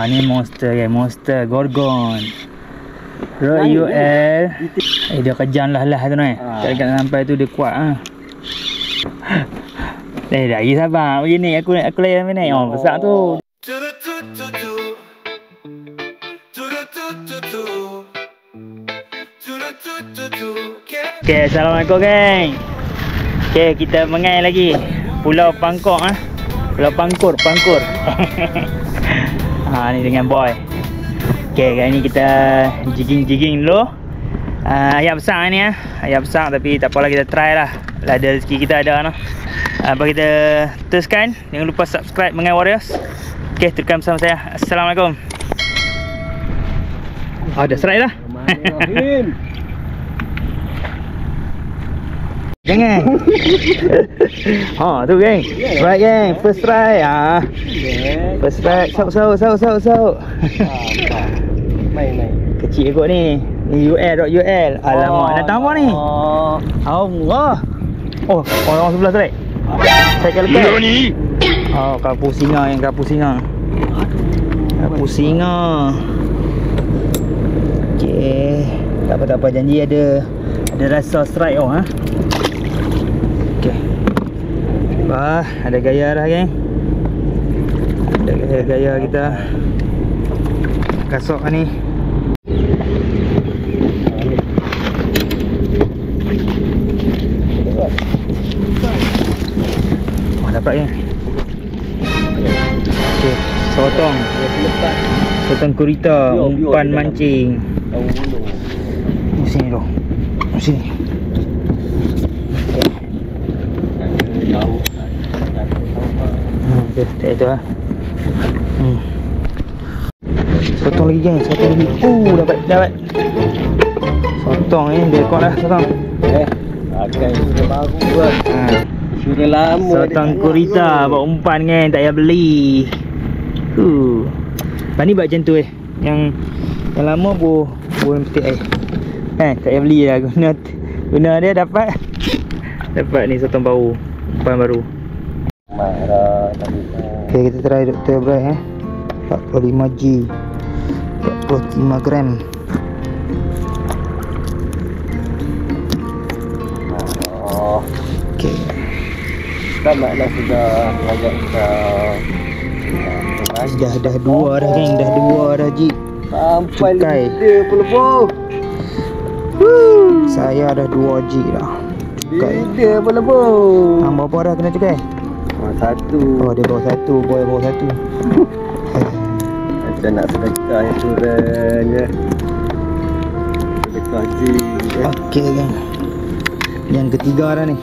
Ni monster ya, monster Gorgon. Rod UL. Dia kejam lah tu ni. Tak dekat sampai tu dia kuat dah sabar. Begini aku layan ni. Besar tu. Okay, assalamualaikum geng. Okay, kita mengai lagi Pulau Pangkor Pulau Pangkur. Ni dengan boy. Okay, kali ni kita jigging dulu. Ayat besar ni ayat besar, tapi tak apalah, kita try lah. Ada rezeki kita ada Apa kita teruskan. Jangan lupa subscribe Mengai Warriors. Okay, teruskan bersama saya. Assalamualaikum. Dah strike dah. Jangan. Tu geng. Strike geng. First strike. First strike. Sauk. Main. Kecil kot ni. Ni UL. Alamak, nak tambah ni. Allah. Orang sebelah strike. Saya lekat. Kapur singa. Kapur singa. Okey. Tak apa janji ada rasa strike Okey. Ada gaya dah geng. Ada gaya kita kasok ni. Dapat geng. Okey, sotong kurita, umpan mancing. Sini dulu. Sini. Tak itu Sotong lagi geng, dapat. Sotong ni dia kuat dah sotong. Pakai sudah baru buat. Sudah lama. Sotong kurita buat umpan geng, tak payah beli. Lepas ni buat macam tu Yang lama boleh petik air. Tak payah beli lah, guna dia dapat ni sotong baru, umpan baru. Okay, kita try Dr. Bright 45G 45 gram. Okay, maknanya sudah agak dah dua dah geng, dah Ji. Sampai dia pun lebih. Saya dah 2G dah. Cukai dia pun lebih. Berapa dah kena cukai? Satu. Dia bawa satu, boy bawa satu. Macam nak sedekah yang turunnya. Sedekah jin. Okey kan. Yang ketiga dah ni.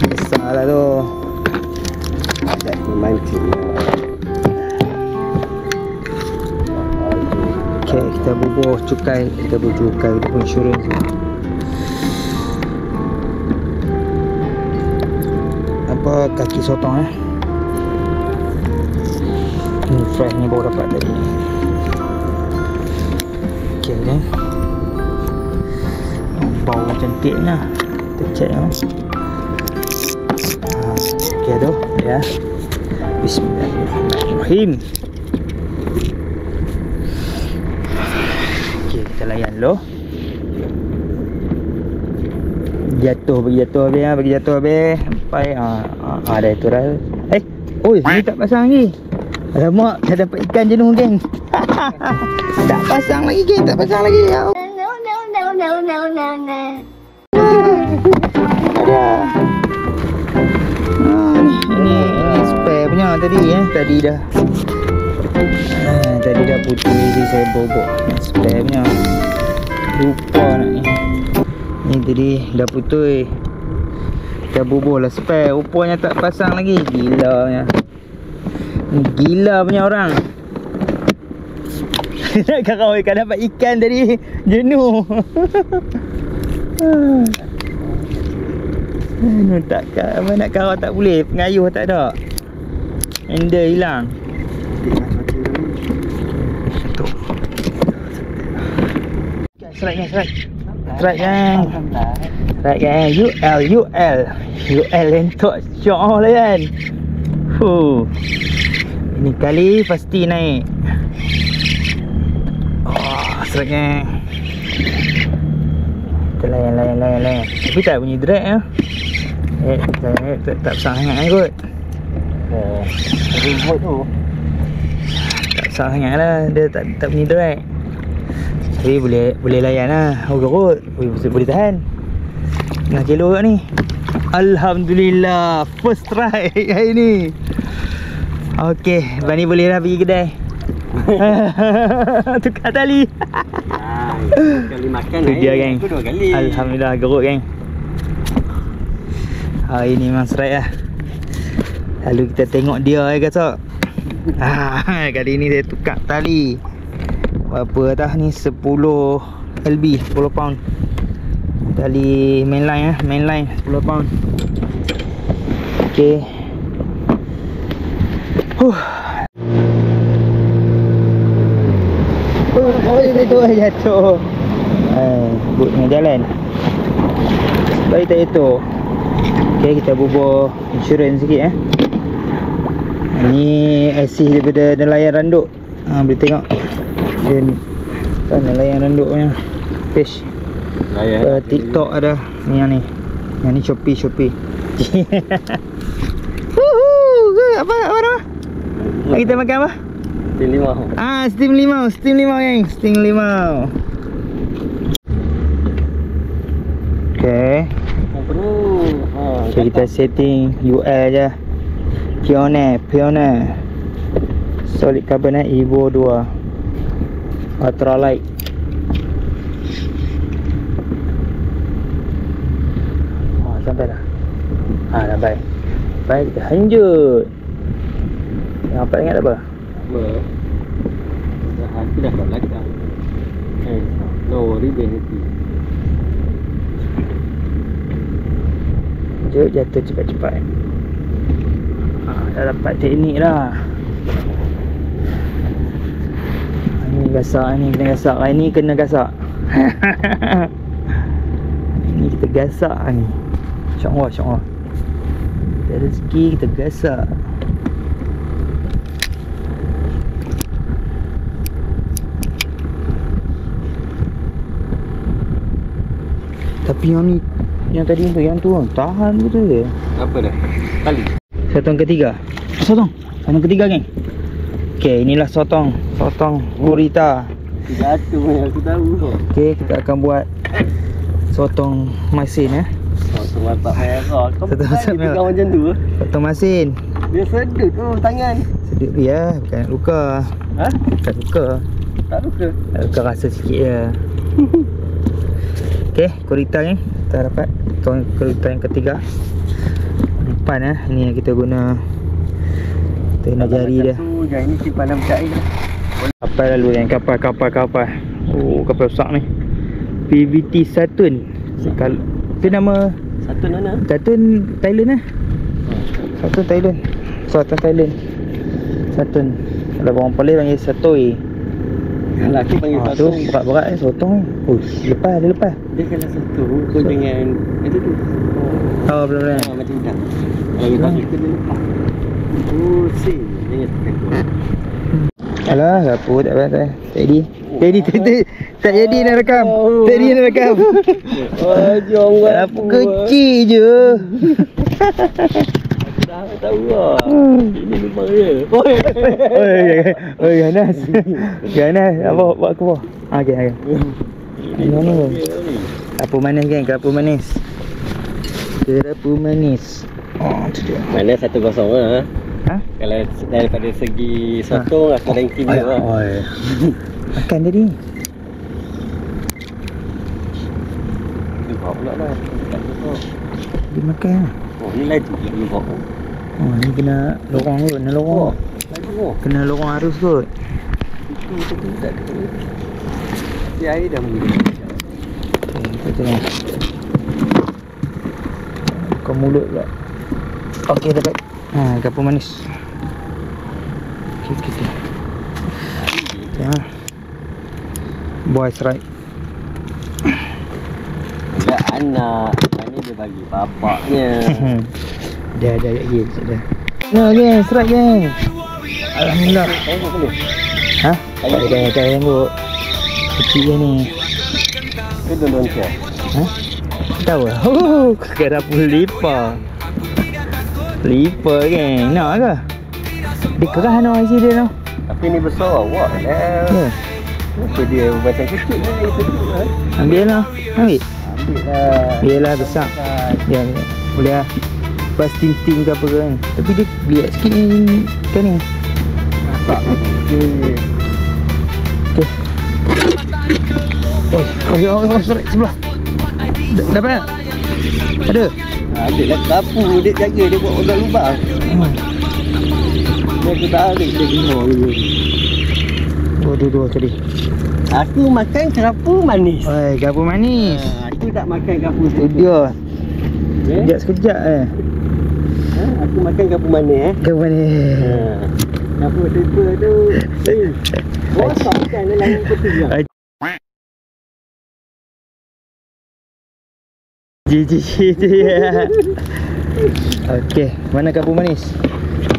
Besar lah tu. Ada memancing. Okey, kita bubuh cukai. Kita pun insurans ni. Kaki sotong ni fresh ni baru dapat tadi. Okey kan, bau cantik lah. Kita check okey tu ya. Bismillahirrahmanirrahim. Okey, kita layan dulu. Bagi jatuh habis sampai ada itu dah. Ni tak pasang lagi. Alamak, saya dapat ikan jenuh geng. Tak pasang lagi geng, No. Ada. Ini spare punya tadi dah. Tadi dah putih, jadi saya bobok spare punya. Lupa nak ni. Ni tadi dah putus. Kita bubuh lah spare. Rupanya tak pasang lagi. Gila punya orang. Nak karawikan dapat ikan tadi jenuh. Nak karau tak boleh. Pengayuh tak ada. Handle hilang. Strike kan. UL lentok syok lah kan. Ini kali pasti naik. Oh, strike geng. Kita layan. Tapi tak bunyi drag ya. Tak besar sangat kan kot. Remote tu. Tak besar sangat lah. Dia tak bunyi drag. Tapi boleh layan lah. Urut. Boleh tahan. 5 kilo kat ni. Alhamdulillah. First try hari ni. Okey, Bani boleh dah pergi kedai. Tukar tali. Kali makan Tu dia geng. Aku 2 kali. Alhamdulillah gerut geng. Hari ni memang strike lah. Lalu kita tengok dia kata. Kali ni saya tukar tali. Berapa dah ni? 10 LB, 10 pound. Tali mainline mainline 10 pound. Okey. Itu jatuh. But tengah jalan. Baik tak itu. Okey, kita bubuh insurans sikit Ni IC daripada nelayan randuk. Boleh tengok. Dia kan nelayan randuk punya page. TikTok ada. Ni yang ni. Yang ni Shopee. Apa nama? Kita makan apa? Steam limau. Steam limau geng. Steam limau. Okay. So kita setting UL je. Pioneer. Solid carbonate Evo 2. Ultralight. Sampai dah. Sampai. Baik, kita lanjut. Yang apa ingat apa? Aku dah kat belakang. No worry benefit. Jatuh cepat-cepat. Dah dapat teknik dah. Ni gasak ni, kena gasak. Hari ni kena gasak. Ni kita gasak ni. InsyaAllah. Dari rezeki kita gasak. Tapi yang ni, yang tadi tu tahan betul ke? Apa dah? Tali. Sotong ketiga geng. Okey, inilah sotong gurita. Jatuh aku tahu. Okey, kita akan buat sotong masin Sotong masak merah. Kau Sotong masak merah. pegang macam tu. Sotong masin. Dia sedut tu tangan. Sedut dia, bukan nak luka. Bukan luka. Tak luka. Luka rasa sikit je. Okey, gurita ni kita dapat gurita yang ketiga. Depan ni yang kita guna. Kita guna jari dia. Jangan ni simpan dalam air. Kapal lalu yang kapal. Kapal besar ni. PVT Saturn. Itu nama Satu mana? Saturn Thailand Saturn. Kalau orang Palai panggil Satoi. Lelaki panggil Tu satu. berat ni sotong ni. Dia lepas. Dia kalau satu kau dengan itu tu. Benar-benar. Macam dah. Kalau kita itu dia lepas. Pusing. Jangan tekan tu. Alah, apa tak apa. Tak jadi nak rekam. Jom buat Apa kecil je. Dah tahu lah. Ini memang dia. Ganas. Apa buat aku apa? Okey. Mana? Kelapa manis kan? Kelapa manis. Tu dia. Mana 1-0 lah. Kalau daripada segi sotong aku ranking dia lah. Makan tadi. Lupa pula lah. Tak lupa. Dia makan. Ni laju je lupa. Ni kena lorong kot. Kena lorong arus kot. Itu tak ada. Dia air dah mula. Kita tengok. Kau mulut pula. Okey, dapat. Kelapa manis. Okey, kita. Boys right. Enggak anak. Ini dia bagi bapaknya. Dah. Nah, geng, strike geng. Alhamdulillah. Ha? Tak ada tengok. Kecil ni. Itu don siap. Ha? Tahu lah. Kira pun lipa. Lipa kan. Nak ke? Dia kerah no isi dia no. Tapi ni besar awak lah. Ya. Kenapa dia macam kecil ni? Ambil lah. Ambil. Ambil lah. Biarlah besar. Ya, ya. Boleh lah. Lepas ting-ting ke apa kan. Tapi dia lihat sikit ni. Kan ni. Tak. Okey. Oh, sebelah. Dapat tak? Ada? Ada lah sapu. Dia jaga. Dia buat lubang-lubang. Dia tarik dia gino dulu. Dua kali. Aku makan kerapu manis. Oi, kerapu manis. Aku tak makan kerapu Studio. Sekejap Aku makan kerapu manis Kerapu manis. Kerapu simple tu. Bosan kan dalam peti lah. Ji. Okey, mana kerapu manis?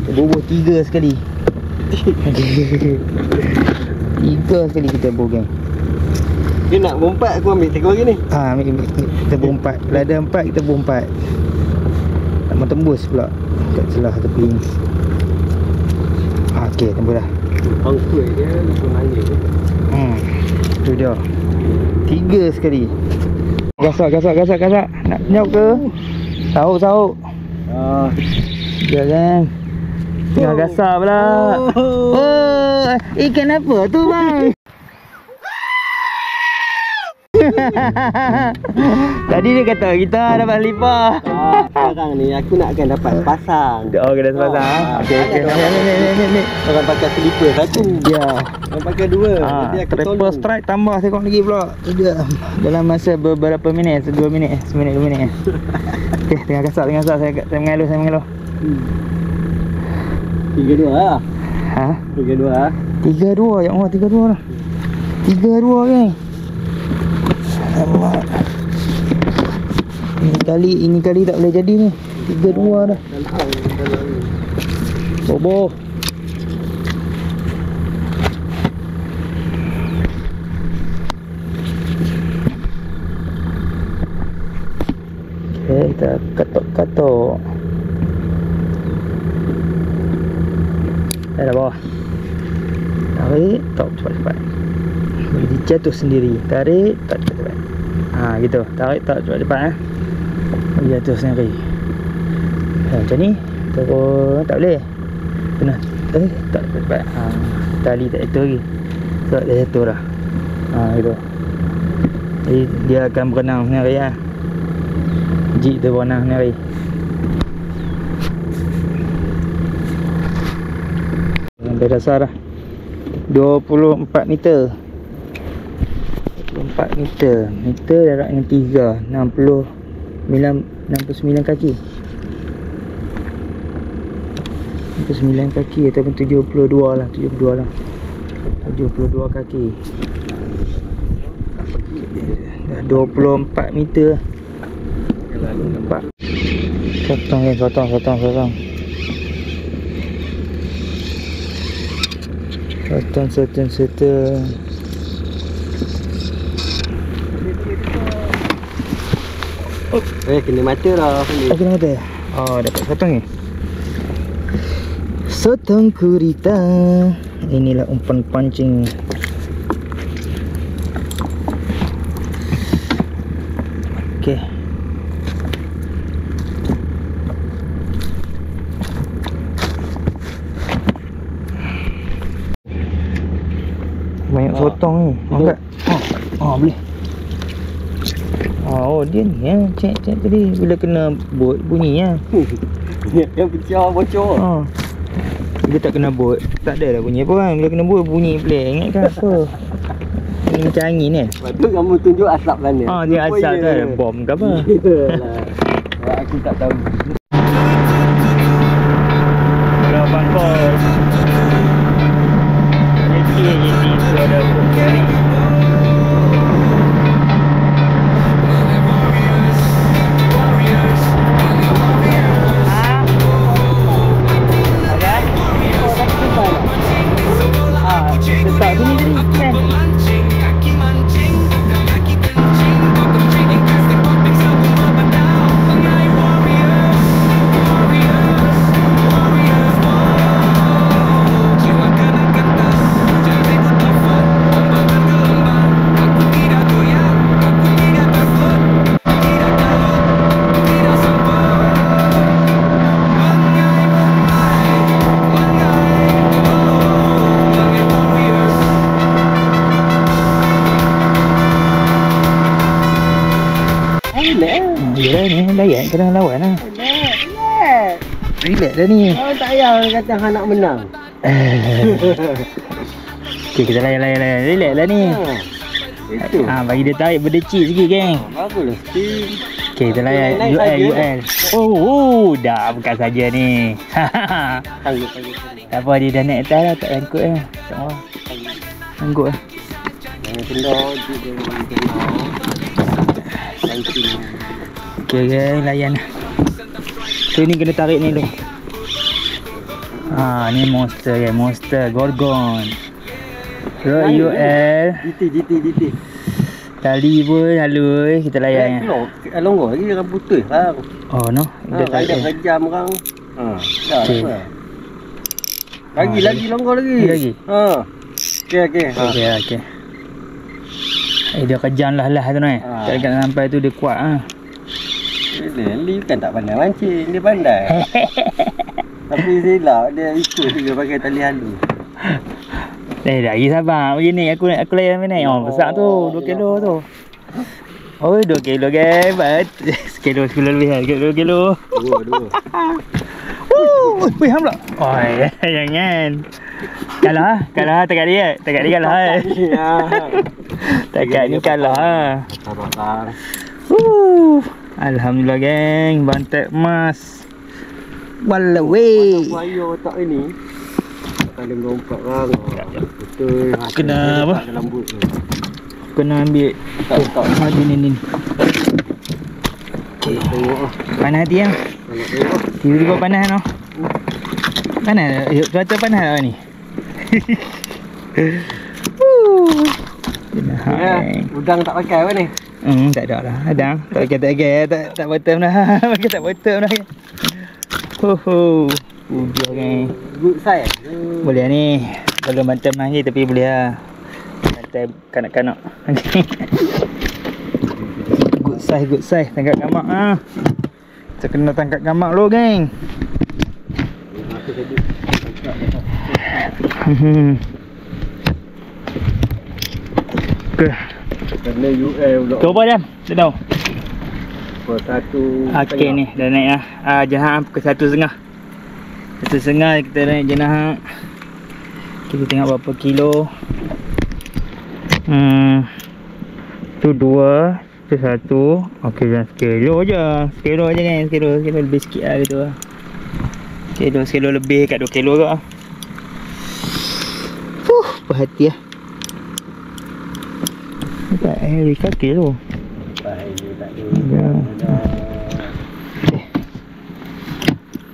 Bubuh 3 sekali. 3 sekali kita bubuh. Dia nak berempat, aku ambil 3 lagi ni. Ambil kita berempat. Kalau ada 4 kita berempat. Tak mau tembus pula kat celah tepi ni. Okey, tembus dah. Pangkut dia lebih manis. Tu dia. 3 sekali. Gasak. Nak nyok ke? Sahuk. Ya kan. Tengah gasak pula. Oh, ikan apa tu bang? Tadi dia kata kita dapat lipah. Sekarang ni aku nak akan dapat pasang. Oh, kena sepasang. Okey. Ni. Orang pakai slipper satu. Ya. Orang pakai 2. Nanti aku triple strike tambah tengok lagi pula. Tu dia. Dalam masa beberapa minit, 2 minit, 1 minit, 2 minit. Okey, tengah gasak. Saya mengeluh. 3-2 lah. Ha? 3-2 lah. 3-2, ya Allah, 3-2 lah. 3-2 kan. Allah. Ini kali tak boleh jadi ni. 3-2 dah. Bobo. Okay, kita katok. Dah bawah. Tarik, tak cepat-cepat. Boleh dijatuh sendiri. Tarik, tak cepat-cepat. Gitu. Tarik, tak cepat-cepat. Boleh jatuh sendiri. Macam ni. Turun, tak boleh. Kena. Tak cepat-cepat. Tali tak jatuh lagi. Tak dah jatuh dah. Gitu. Jadi dia akan berenang sendiri lah. Jig tu berenang sendiri. Dah dasar dah 24 meter 24 meter darat dengan 69 kaki 69 kaki ataupun 72 lah 72 kaki dah 24 meter nampak sotong Sotong. Kena mata dah. Kena mata. Dapat sotong ni. Sotong gurita. Inilah umpan pancing. Okey. Banyak sotong ni. Angkat. Boleh. Dia ni cek tadi bila kena bot bunyi ya. Yang pecah bocor. Bila tak kena bot, tak ada dah bunyi apa kan. Bila kena bot bunyi pelik. Ingat kan apa? Ini macam angin kan. Lepas tu kamu tunjuk asap sana. Dia asap tu ada bom ke apa. Aku tak tahu. Kalau bangkol JT tu ada boom carry. Yelah ni layan kena lawan lah. Relax dah ni. Oh, tak payah orang kata hang nak menang. Okay, kita layan. Relax lah ni. Itu. Bagi dia tarik berdecik sikit geng. Baguslah steam. Okay, kita layan UL. Dah bukan saja ni. Tangguh. Tak apa, dia dah naik atas dah, tak angkut lah. Tak apa. Angkut lah. Jangan kendor, dia kendor. Okay geng, layan lah. So ni kena tarik ni dulu. Ni monster ya, monster Gorgon. Rod UL. DT. Tali pun halus, kita layan. Longgar lagi orang putus lah. Oh no, dia Ada tarik. sejam orang. Dah Okay. apa. Lagi longgar lagi. Lagi? Okey. Okay. Dia kejam lah tu ni. Tak dekat sampai tu dia kuat ah. Dia kan tak pandai mancing, dia pandai. Tapi silap dia ikut juga pakai tali halus. Dah lagi sabar. Begini aku layan ni. Besar tu, 2 kilo tu. Oh, 2 kilo geng. 1 kilo lebih lah. 2 kilo. 2. Wih, ham pula. Oi, jangan. Kalah dekat dia. Dekat dia kalah. Dekat ni kalah. Sabar. Alhamdulillah geng, bantai emas. Walaway. Buaya otak ini. Kalau ngompak orang. Betul. Kena apa? Dalam but tu. Kena ambil. Tak. Ni. Okey. Panas hati ah. Tiba-tiba panas noh. Panas. Cuaca panas lah ni. Udang tak pakai apa ni? Tak ada lah. Ada. Tak bottom dah. Pakai tak bottom dah. Udah kan. Good size. Boleh ni. Belum bantam lagi tapi boleh lah. Bantam kanak-kanak. Good size. Tangkap gamak ah. Kita kena tangkap gamak dulu geng. Okay. Kena UL pula. Kau apa jam? Dah tahu. Pukul 1. Okey ni dah naik lah. Jenah pukul 1.5. 1.5 kita naik jenah. Kita tengok berapa kilo. Tu 2, tu 1. Okey, jangan sekilo je. Sekilo je kan. Sekilo lebih sikit lah gitu lah. Sekilo lebih kat 2 kilo ke. Perhati lah. Nampak air kaki tu.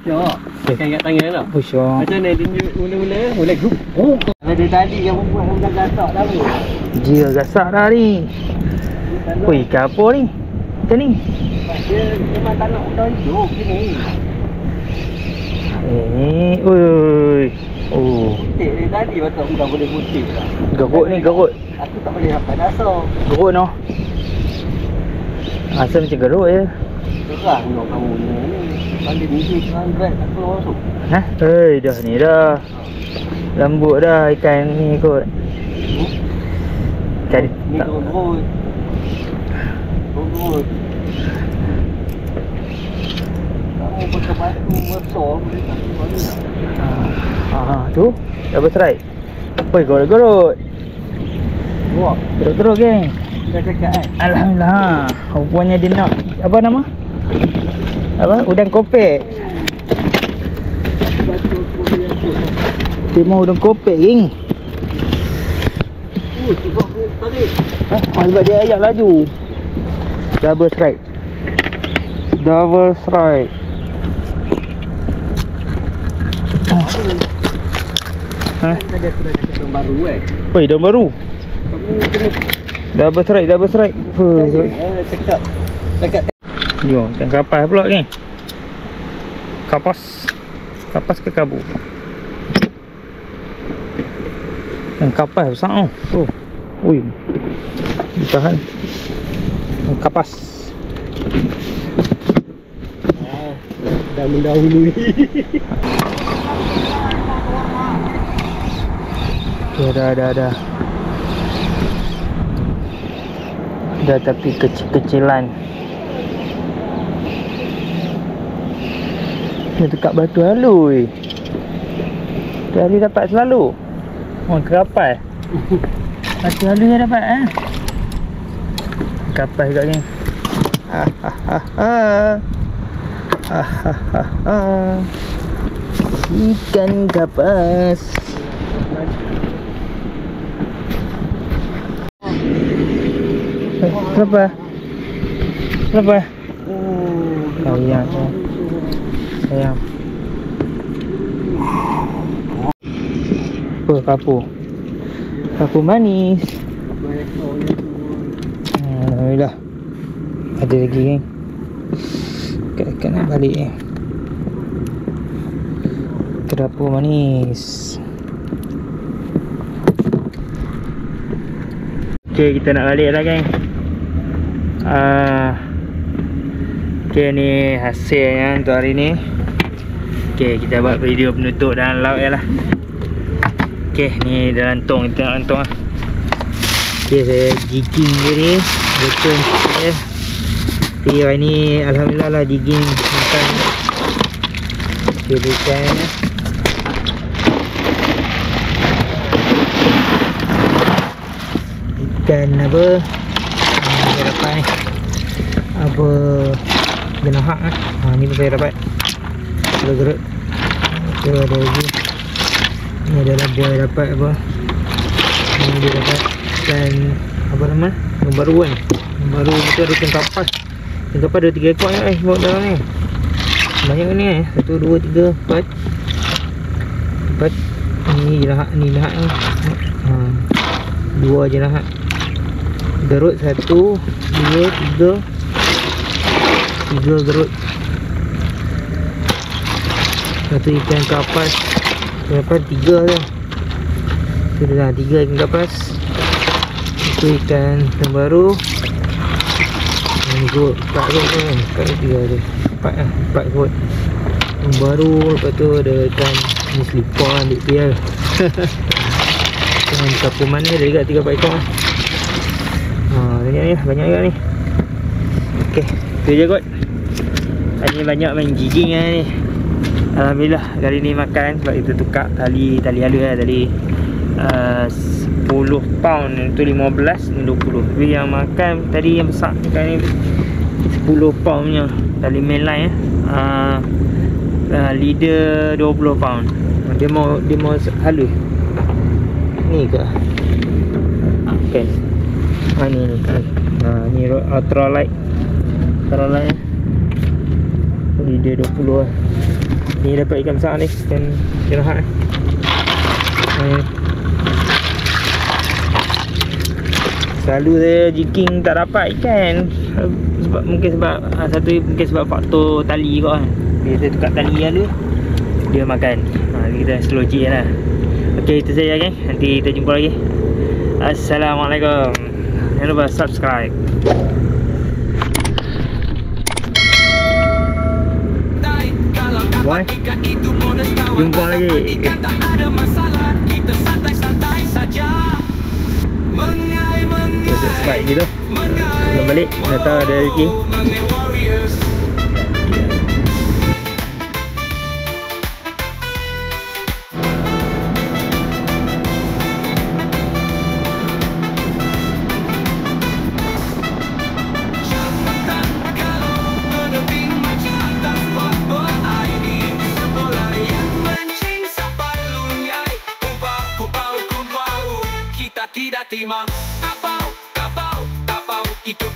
Jom. Tekan kat tangan tak? Syok. Macam mana dia mula-mula? Mula grup. Ada tadi yang membuat orang gasak dah ni. Dia gasak dah ni. Ikan apa ni? Ikan ni? Dia memang tak nak udang hidup sini. Oi. Putik dia tadi patut udang boleh putik lah. Gerut ni, gerut. Aku tak boleh dapat dasar. Gerut noh. Rasa macam gerut je. Terang nak kamu ni. Balik misi 100 tak keluar masuk. Dah ni dah. Lembut dah ikan ni kot. Ikan Ni tak. gerut. Kamu pakai batu besar boleh tak keluar ni tak? Tu. Double strike. Gerut. Wah, Teruk-teruk geng. dah cakap kan? Alhamdulillah. Rupanya dia nak. Apa nama? Udang kopek. Dia mau udang kopek geng. Sebab aku tarik. Sebab dia ayak laju. Double strike. Ada kedai baru kan? Daun baru. Kamu kena Double strike. cakap. Jom, ikan kapas pula ni. Kapas ke kabu? Ikan kapas besar tu. Ui. Ditahan. Ikan kapas. Dah mendahului. Okay, dah. Dah tapi kecil-kecilan. Dia tukar batu halus. Batu halus dapat selalu. Oh, kerapai. Batu halus dah dapat Kapas juga geng. Ikan kapas. Kenapa? Kenapa? Sayang. Sayang. Apa kapu? Kapu manis. Alhamdulillah. Ada lagi kan. Dekat nak balik kerapu manis. Okay, kita nak balik lah geng. Okay, ni hasilnya untuk hari ni. Okay, kita buat video penutup dalam laut je lah. Okay, ni dalam tong. Kita tengok dalam tong lah. Okay, saya jigging je ni. Betul sikit. Tapi hari ni alhamdulillah lah jigging makan. Okay, ikan ikan apa saya dapat ni, apa jenahak ni pun saya dapat gerut-gerut. Tu ada lagi ni, adalah boy dapat apa ni, dia dapat ikan apa nama yang baru kan, yang baru tu ada ikan kapas. Ikan kapas ada 3 ekor bawa dalam ni, banyak ni 1, 2, 3, 4 ni jenahak, ni jenahak ni 2 jenahak. Gerut 1, 2, 3 gerut. Satu ikan kapas. Dapat 3 tu. Sudah 3 ikan kapas. Itu ikan terbaru. Ini gerut 4 gerut kan. 4 3 tu. 4 gerut. Yang baru, lepas tu ada ikan ni selipar ambil dia. Ikan kapur mana ada juga 3-4 ekor. Banyak juga ni. Okay, tu je kot. Hari ni banyak main jigging lah ni. Alhamdulillah kali ni makan. Sebab kita tukar tali halus lah. Tali 10 pound. Itu 15, ni 20. Tapi yang makan tadi yang besar ni 10 pound punya tali mainline leader 20 pound. Dia mau halus. Ni ke? Okay. Ni ultralight. Ultralight leader 20 lah. Ni dapat ikan besar ni, ikan jenahak ni. Selalu saya jigging tak dapat ikan. Mungkin sebab faktor tali kot kan. Bila saya tukar tali dulu, dia makan. Kita slow je lah. Okay, itu saja geng. Nanti kita jumpa lagi. Assalamualaikum. Jangan lupa subscribe. Bye. Jumpa lagi. Subscribe gitu. Belum balik, dah tahu ada lagi. Tidak timang, tapau, itu